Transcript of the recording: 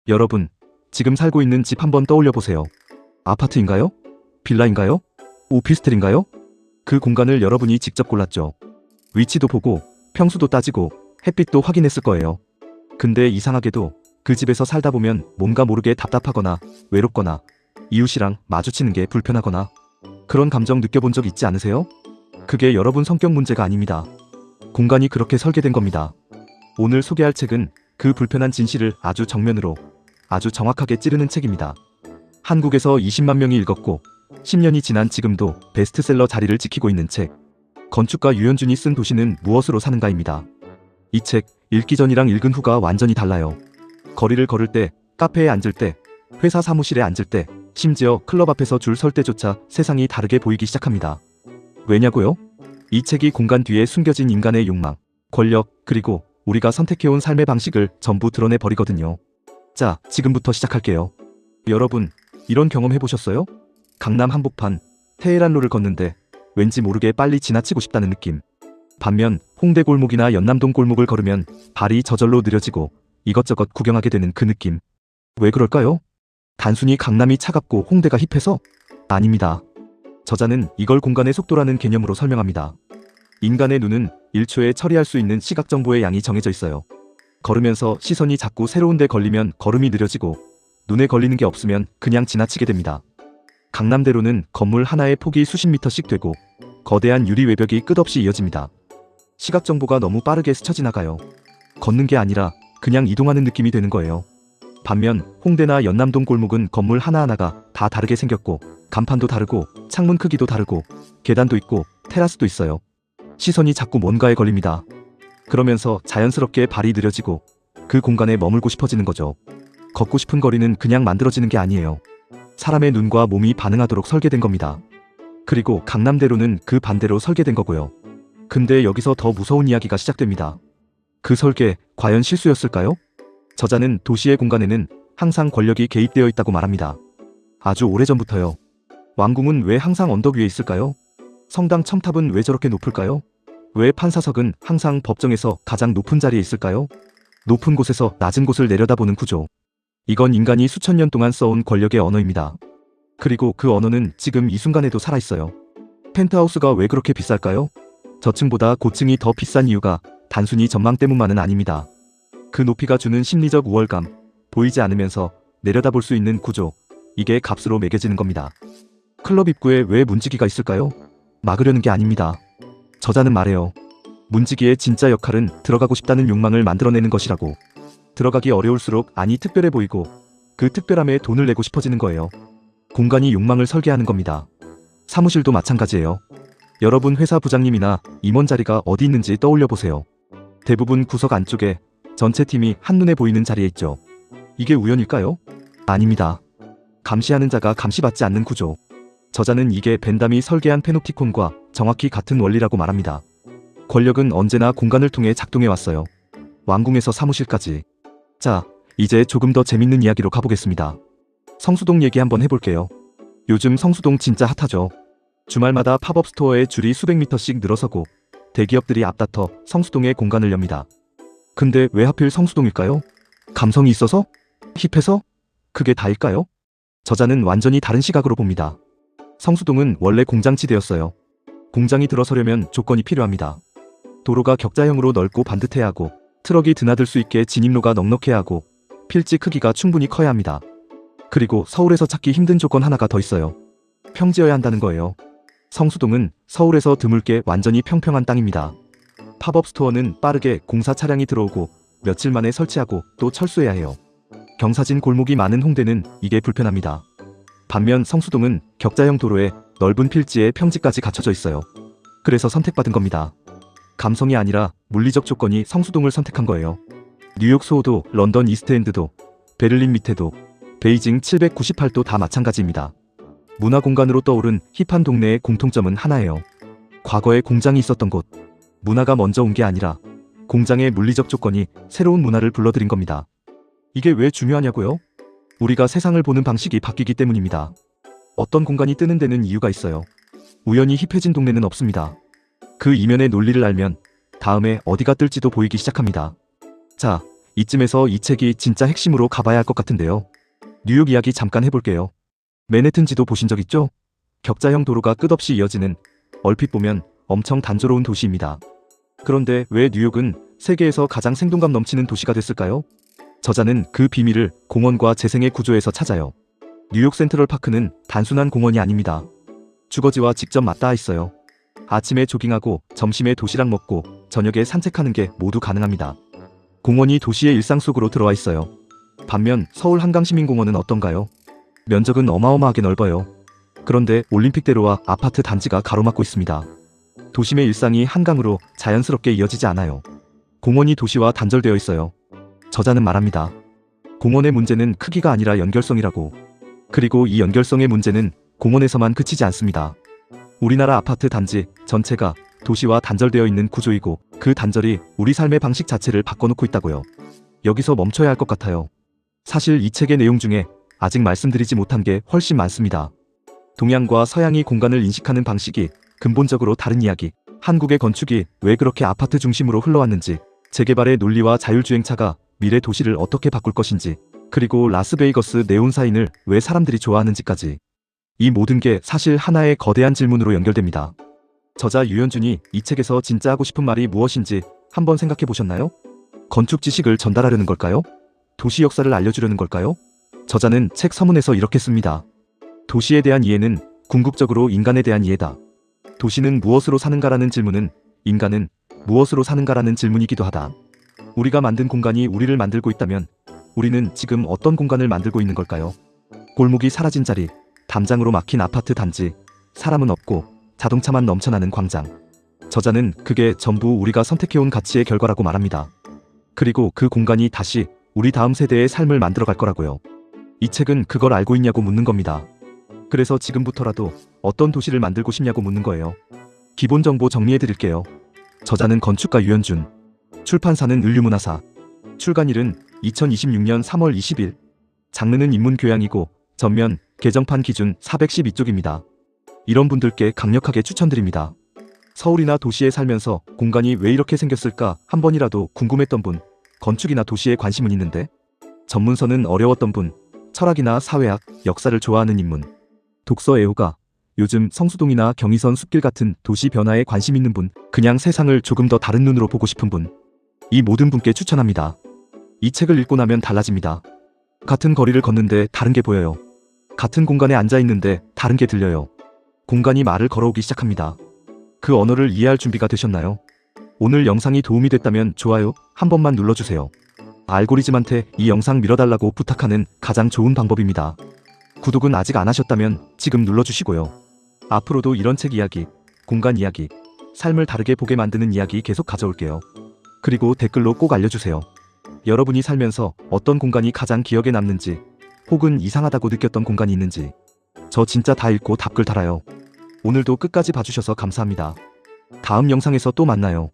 여러분, 지금 살고 있는 집 한번 떠올려 보세요. 아파트인가요? 빌라인가요? 오피스텔인가요? 그 공간을 여러분이 직접 골랐죠. 위치도 보고 평수도 따지고 햇빛도 확인했을 거예요. 근데 이상하게도 그 집에서 살다 보면 뭔가 모르게 답답하거나 외롭거나 이웃이랑 마주치는 게 불편하거나 그런 감정 느껴본 적 있지 않으세요? 그게 여러분 성격 문제가 아닙니다. 공간이 그렇게 설계된 겁니다. 오늘 소개할 책은 그 불편한 진실을 아주 정면으로 아주 정확하게 찌르는 책입니다. 한국에서 20만 명이 읽었고 10년이 지난 지금도 베스트셀러 자리를 지키고 있는 책. 건축가 유현준이 쓴 도시는 무엇으로 사는가입니다. 이 책 읽기 전이랑 읽은 후가 완전히 달라요. 거리를 걸을 때, 카페에 앉을 때, 회사 사무실에 앉을 때, 심지어 클럽 앞에서 줄 설 때조차 세상이 다르게 보이기 시작합니다. 왜냐고요? 이 책이 공간 뒤에 숨겨진 인간의 욕망, 권력, 그리고 우리가 선택해온 삶의 방식을 전부 드러내 버리거든요. 자, 지금부터 시작할게요. 여러분, 이런 경험 해보셨어요? 강남 한복판, 테헤란로를 걷는데 왠지 모르게 빨리 지나치고 싶다는 느낌. 반면 홍대 골목이나 연남동 골목을 걸으면 발이 저절로 느려지고 이것저것 구경하게 되는 그 느낌. 왜 그럴까요? 단순히 강남이 차갑고 홍대가 힙해서? 아닙니다. 저자는 이걸 공간의 속도라는 개념으로 설명합니다. 인간의 눈은 1초에 처리할 수 있는 시각 정보의 양이 정해져 있어요. 걸으면서 시선이 자꾸 새로운 데 걸리면 걸음이 느려지고 눈에 걸리는 게 없으면 그냥 지나치게 됩니다. 강남대로는 건물 하나의 폭이 수십 미터씩 되고 거대한 유리 외벽이 끝없이 이어집니다. 시각 정보가 너무 빠르게 스쳐 지나가요. 걷는 게 아니라 그냥 이동하는 느낌이 되는 거예요. 반면 홍대나 연남동 골목은 건물 하나하나가 다 다르게 생겼고 간판도 다르고 창문 크기도 다르고 계단도 있고 테라스도 있어요. 시선이 자꾸 뭔가에 걸립니다. 그러면서 자연스럽게 발이 느려지고 그 공간에 머물고 싶어지는 거죠. 걷고 싶은 거리는 그냥 만들어지는 게 아니에요. 사람의 눈과 몸이 반응하도록 설계된 겁니다. 그리고 강남대로는 그 반대로 설계된 거고요. 근데 여기서 더 무서운 이야기가 시작됩니다. 그 설계, 과연 실수였을까요? 저자는 도시의 공간에는 항상 권력이 개입되어 있다고 말합니다. 아주 오래전부터요. 왕궁은 왜 항상 언덕 위에 있을까요? 성당 첨탑은 왜 저렇게 높을까요? 왜 판사석은 항상 법정에서 가장 높은 자리에 있을까요? 높은 곳에서 낮은 곳을 내려다보는 구조. 이건 인간이 수천 년 동안 써온 권력의 언어입니다. 그리고 그 언어는 지금 이 순간에도 살아있어요. 펜트하우스가 왜 그렇게 비쌀까요? 저층보다 고층이 더 비싼 이유가 단순히 전망 때문만은 아닙니다. 그 높이가 주는 심리적 우월감, 보이지 않으면서 내려다볼 수 있는 구조, 이게 값으로 매겨지는 겁니다. 클럽 입구에 왜 문지기가 있을까요? 막으려는 게 아닙니다. 저자는 말해요. 문지기의 진짜 역할은 들어가고 싶다는 욕망을 만들어내는 것이라고. 들어가기 어려울수록 안이 특별해 보이고 그 특별함에 돈을 내고 싶어지는 거예요. 공간이 욕망을 설계하는 겁니다. 사무실도 마찬가지예요. 여러분 회사 부장님이나 임원 자리가 어디 있는지 떠올려 보세요. 대부분 구석 안쪽에 전체 팀이 한눈에 보이는 자리에 있죠. 이게 우연일까요? 아닙니다. 감시하는 자가 감시받지 않는 구조. 저자는 이게 벤담이 설계한 페놉티콘과 정확히 같은 원리라고 말합니다. 권력은 언제나 공간을 통해 작동해 왔어요. 왕궁에서 사무실까지. 자, 이제 조금 더 재밌는 이야기로 가보겠습니다. 성수동 얘기 한번 해볼게요. 요즘 성수동 진짜 핫하죠. 주말마다 팝업 스토어에 줄이 수백 미터씩 늘어서고 대기업들이 앞다퉈 성수동에 공간을 엽니다. 근데 왜 하필 성수동일까요? 감성이 있어서? 힙해서? 그게 다일까요? 저자는 완전히 다른 시각으로 봅니다. 성수동은 원래 공장지대였어요. 공장이 들어서려면 조건이 필요합니다. 도로가 격자형으로 넓고 반듯해야 하고 트럭이 드나들 수 있게 진입로가 넉넉해야 하고 필지 크기가 충분히 커야 합니다. 그리고 서울에서 찾기 힘든 조건 하나가 더 있어요. 평지여야 한다는 거예요. 성수동은 서울에서 드물게 완전히 평평한 땅입니다. 팝업 스토어는 빠르게 공사 차량이 들어오고 며칠 만에 설치하고 또 철수해야 해요. 경사진 골목이 많은 홍대는 이게 불편합니다. 반면 성수동은 격자형 도로에 넓은 필지에 평지까지 갖춰져 있어요. 그래서 선택받은 겁니다. 감성이 아니라 물리적 조건이 성수동을 선택한 거예요. 뉴욕 소호도, 런던 이스트엔드도, 베를린 밑에도, 베이징 798도 다 마찬가지입니다. 문화 공간으로 떠오른 힙한 동네의 공통점은 하나예요. 과거에 공장이 있었던 곳. 문화가 먼저 온 게 아니라 공장의 물리적 조건이 새로운 문화를 불러들인 겁니다. 이게 왜 중요하냐고요? 우리가 세상을 보는 방식이 바뀌기 때문입니다. 어떤 공간이 뜨는 데는 이유가 있어요. 우연히 힙해진 동네는 없습니다. 그 이면의 논리를 알면 다음에 어디가 뜰지도 보이기 시작합니다. 자, 이쯤에서 이 책이 진짜 핵심으로 가봐야 할 것 같은데요. 뉴욕 이야기 잠깐 해볼게요. 맨해튼 지도 보신 적 있죠? 격자형 도로가 끝없이 이어지는, 얼핏 보면 엄청 단조로운 도시입니다. 그런데 왜 뉴욕은 세계에서 가장 생동감 넘치는 도시가 됐을까요? 저자는 그 비밀을 공원과 재생의 구조에서 찾아요. 뉴욕 센트럴 파크는 단순한 공원이 아닙니다. 주거지와 직접 맞닿아 있어요. 아침에 조깅하고 점심에 도시락 먹고 저녁에 산책하는 게 모두 가능합니다. 공원이 도시의 일상 속으로 들어와 있어요. 반면 서울 한강시민공원은 어떤가요? 면적은 어마어마하게 넓어요. 그런데 올림픽대로와 아파트 단지가 가로막고 있습니다. 도심의 일상이 한강으로 자연스럽게 이어지지 않아요. 공원이 도시와 단절되어 있어요. 저자는 말합니다. 공원의 문제는 크기가 아니라 연결성이라고. 그리고 이 연결성의 문제는 공원에서만 그치지 않습니다. 우리나라 아파트 단지 전체가 도시와 단절되어 있는 구조이고 그 단절이 우리 삶의 방식 자체를 바꿔놓고 있다고요. 여기서 멈춰야 할 것 같아요. 사실 이 책의 내용 중에 아직 말씀드리지 못한 게 훨씬 많습니다. 동양과 서양이 공간을 인식하는 방식이 근본적으로 다른 이야기, 한국의 건축이 왜 그렇게 아파트 중심으로 흘러왔는지, 재개발의 논리와 자율주행차가 미래 도시를 어떻게 바꿀 것인지, 그리고 라스베이거스 네온사인을 왜 사람들이 좋아하는지까지. 이 모든 게 사실 하나의 거대한 질문으로 연결됩니다. 저자 유현준이 이 책에서 진짜 하고 싶은 말이 무엇인지 한번 생각해 보셨나요? 건축 지식을 전달하려는 걸까요? 도시 역사를 알려주려는 걸까요? 저자는 책 서문에서 이렇게 씁니다. 도시에 대한 이해는 궁극적으로 인간에 대한 이해다. 도시는 무엇으로 사는가라는 질문은 인간은 무엇으로 사는가라는 질문이기도 하다. 우리가 만든 공간이 우리를 만들고 있다면 우리는 지금 어떤 공간을 만들고 있는 걸까요? 골목이 사라진 자리, 담장으로 막힌 아파트 단지, 사람은 없고 자동차만 넘쳐나는 광장. 저자는 그게 전부 우리가 선택해온 가치의 결과라고 말합니다. 그리고 그 공간이 다시 우리 다음 세대의 삶을 만들어갈 거라고요. 이 책은 그걸 알고 있냐고 묻는 겁니다. 그래서 지금부터라도 어떤 도시를 만들고 싶냐고 묻는 거예요. 기본 정보 정리해드릴게요. 저자는 건축가 유현준, 출판사는 을류문화사, 출간일은 2026년 3월 20일, 장르는 인문교양이고 전면, 개정판 기준 412쪽입니다. 이런 분들께 강력하게 추천드립니다. 서울이나 도시에 살면서 공간이 왜 이렇게 생겼을까 한 번이라도 궁금했던 분, 건축이나 도시에 관심은 있는데 전문서는 어려웠던 분, 철학이나 사회학, 역사를 좋아하는 인문, 독서 애호가, 요즘 성수동이나 경의선 숲길 같은 도시 변화에 관심 있는 분, 그냥 세상을 조금 더 다른 눈으로 보고 싶은 분, 이 모든 분께 추천합니다. 이 책을 읽고 나면 달라집니다. 같은 거리를 걷는데 다른 게 보여요. 같은 공간에 앉아 있는데 다른 게 들려요. 공간이 말을 걸어오기 시작합니다. 그 언어를 이해할 준비가 되셨나요? 오늘 영상이 도움이 됐다면 좋아요 한 번만 눌러주세요. 알고리즘한테 이 영상 밀어달라고 부탁하는 가장 좋은 방법입니다. 구독은 아직 안 하셨다면 지금 눌러주시고요. 앞으로도 이런 책 이야기, 공간 이야기, 삶을 다르게 보게 만드는 이야기 계속 가져올게요. 그리고 댓글로 꼭 알려주세요. 여러분이 살면서 어떤 공간이 가장 기억에 남는지, 혹은 이상하다고 느꼈던 공간이 있는지. 저 진짜 다 읽고 답글 달아요. 오늘도 끝까지 봐주셔서 감사합니다. 다음 영상에서 또 만나요.